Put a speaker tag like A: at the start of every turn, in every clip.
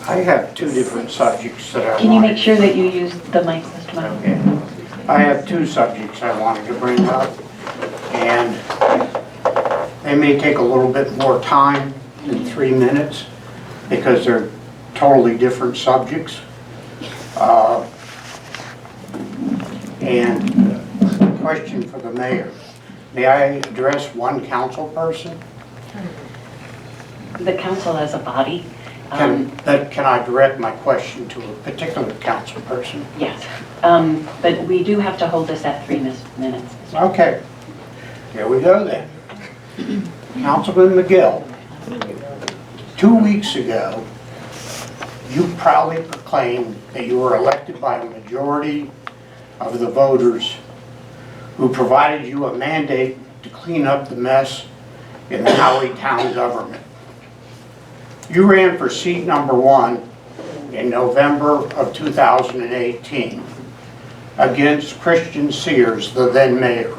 A: I have two different subjects that I
B: Can you
A: wanted.
B: make sure that you use the mic, Mr. Miles?
A: Okay. I have two subjects I wanted to bring up, and they may take a little bit more time than 3 minutes because they're totally different subjects. And question for the mayor. May I address one council person?
B: The council as a body,
A: Can I direct my question to a particular council person?
B: yes. But we do have to hold this at 3 minutes.
A: Okay, here we go then. Councilman McGill, 2 weeks ago, you proudly proclaimed that you were elected by a majority of the voters who provided you a mandate to clean up the mess in the Howey town government. You ran for seat number 1 in November of 2018 against Christian Sears, the then mayor.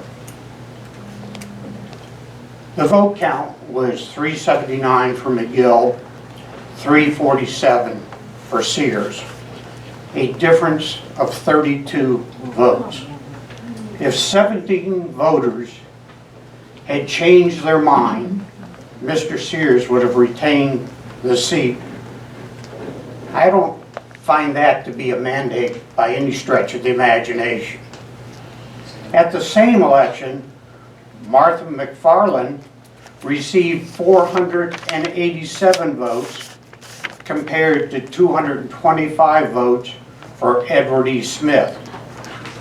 A: The vote count was 379 for McGill, 347 for Sears, a difference of 32 votes. If 17 voters had changed their mind, Mr. Sears would have retained the seat. I don't find that to be a mandate by any stretch of the imagination. At the same election, Martha McFarland received 487 votes compared to 225 votes for Edward E. Smith,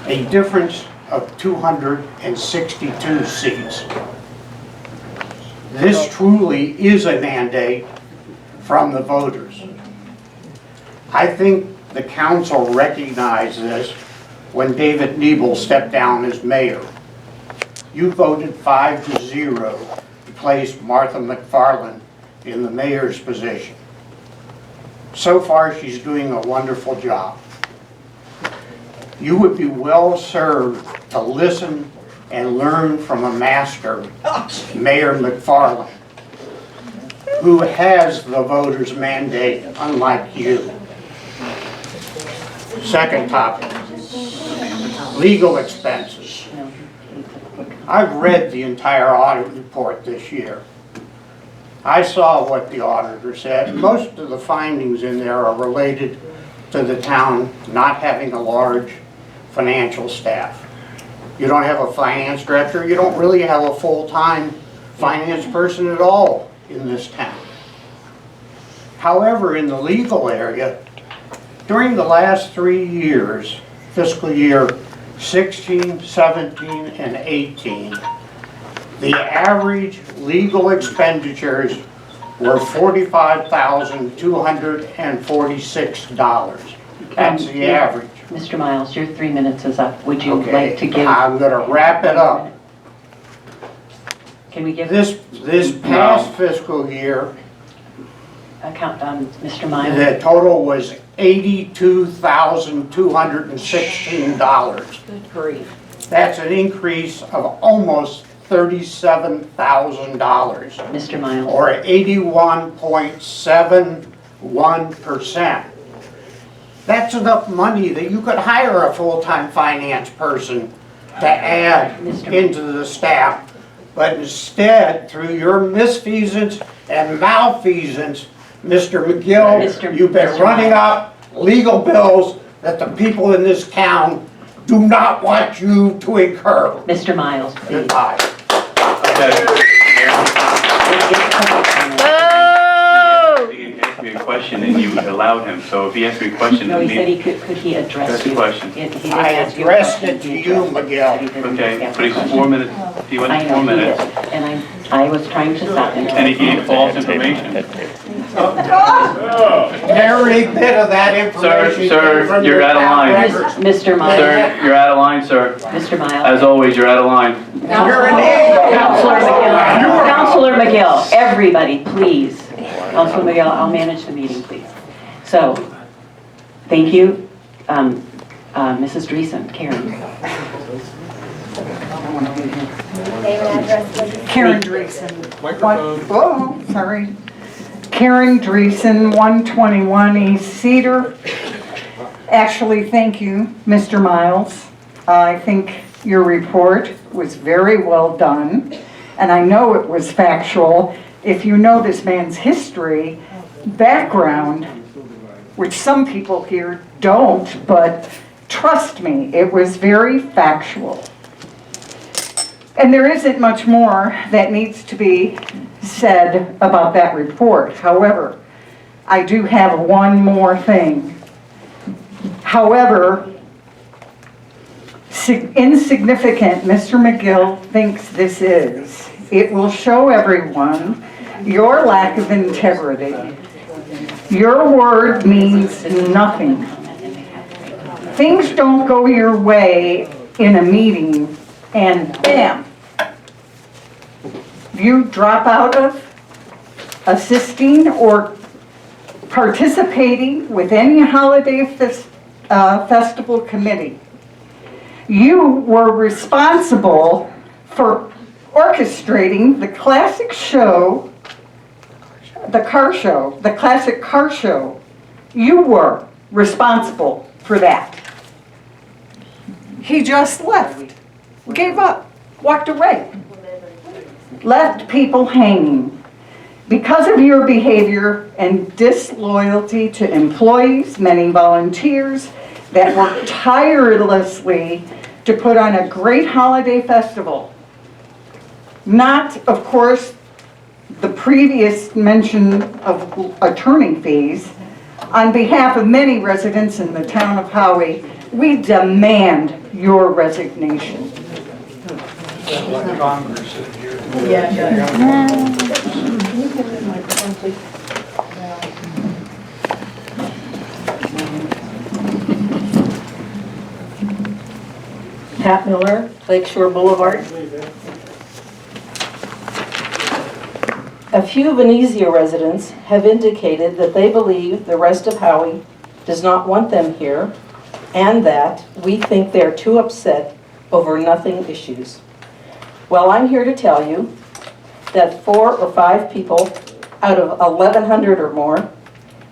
A: a difference of 262 seats. This truly is a mandate from the voters. I think the council recognized this when David Nebel stepped down as mayor. You voted 5-0 to place Martha McFarland in the mayor's position. So far, she's doing a wonderful job. You would be well served to listen and learn from a master, Mayor McFarland, who has the voters' mandate, unlike you. Second topic, legal expenses. I've read the entire audit report this year. I saw what the auditor said. Most of the findings in there are related to the town not having a large financial staff. You don't have a finance director, you don't really have a full-time finance person at all in this town. However, in the legal area, during the last 3 years, fiscal year 16, 17, and 18, the average legal expenditures were $45,246. That's the average.
B: Mr. Miles, your 3 minutes is up. Would you
A: Okay,
B: like to give?
A: I'm going to wrap it up.
B: Can we give
A: This past fiscal year,
B: Mr. Miles?
A: the total was $82,216.
B: Good grief.
A: That's an increase of almost $37,000,
B: Mr. Miles?
A: or 81.71%. That's enough money that you could hire a full-time finance person to add into the staff. But instead, through your misfeasance and malfeasance, Mr. McGill, you've been running up legal bills that the people in this town do not want you to incur.
B: Mr. Miles, please.
A: Goodbye.
C: He asked me a question and you allowed him, so if he asked me a question,
B: No,
C: then
B: he said he could he address
C: That's the
B: you?
C: question.
B: He didn't
A: I
B: ask you a
A: addressed
B: question,
A: it to
B: he
A: you,
B: addressed it.
A: Miguel.
B: He didn't
C: okay,
B: ask
C: but
B: a
C: he's
B: question.
C: 4 minutes, he went
B: I
C: to
B: know
C: 4
B: he
C: minutes,
B: did, and I was trying to stop him.
C: and he gave false information.
A: Every bit of that information.
C: Sir,
A: came from
C: you're
A: your
C: out of
A: town
C: line.
A: records.
B: Mr. Miles,
C: Sir, you're out of line, sir.
B: Mr. Miles.
C: As always, you're out of line.
A: You're an idiot.
B: Counselor McGill, Counselor McGill, everybody, please. Counselor McGill, I'll manage the meeting, please. So, thank you. Mrs. Dreesen, Karen.
D: Karen Dreesen.
E: Microphone.
D: Oh, sorry. Karen Dreesen, 121 East Cedar. Actually, thank you, Mr. Miles. I think your report was very well done, and I know it was factual. If you know this man's history, background, which some people here don't, but trust me, it was very factual. And there isn't much more that needs to be said about that report. However, I do have one more thing. However insignificant Mr. McGill thinks this is, it will show everyone your lack of integrity. Your word means nothing. Things don't go your way in a meeting and bam, you drop out of assisting or participating with any holiday festival committee. You were responsible for orchestrating the classic show, the classic car show. You were responsible for that. He just left, gave up, walked away, left people hanging. Because of your behavior and disloyalty to employees, many volunteers that worked tirelessly to put on a great holiday festival. Not, of course, the previous mention of attorney fees. On behalf of many residents in the town of Howey, we demand your resignation.
E: Pat Miller, Lakeshore Boulevard. A few Venezia residents have indicated that they believe the rest of Howey does not want them here, and that we think they're too upset over nothing issues. Well, I'm here to tell you that 4 or 5 people out of 1,100 or more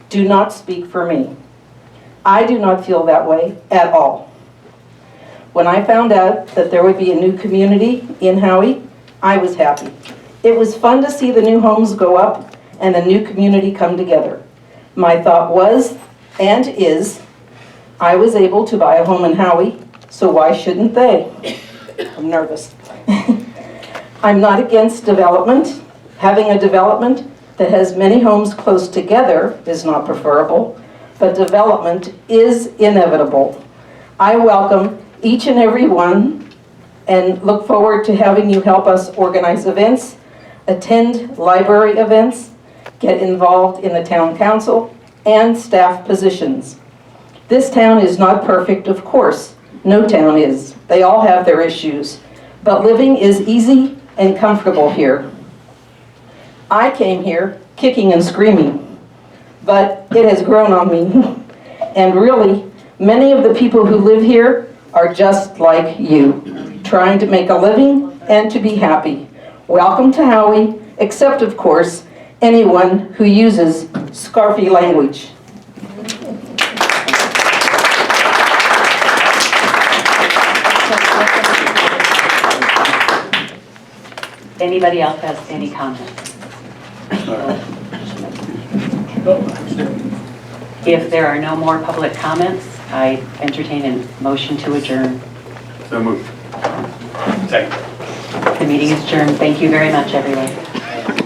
E: do not speak for me. I do not feel that way at all. When I found out that there would be a new community in Howey, I was happy. It was fun to see the new homes go up and the new community come together. My thought was, and is, I was able to buy a home in Howey, so why shouldn't they? I'm nervous. I'm not against development. Having a development that has many homes close together is not preferable, but development is inevitable. I welcome each and every one and look forward to having you help us organize events, attend library events, get involved in the town council, and staff positions. This town is not perfect, of course. No town is. They all have their issues. But living is easy and comfortable here. I came here kicking and screaming, but it has grown on me. And really, many of the people who live here are just like you, trying to make a living and to be happy. Welcome to Howey, except of course, anyone who uses scarfy language.
B: Anybody else has any comments? If there are no more public comments, I entertain a motion to adjourn.
C: So moved. Second.
B: The meeting is adjourned. Thank you very much, everyone.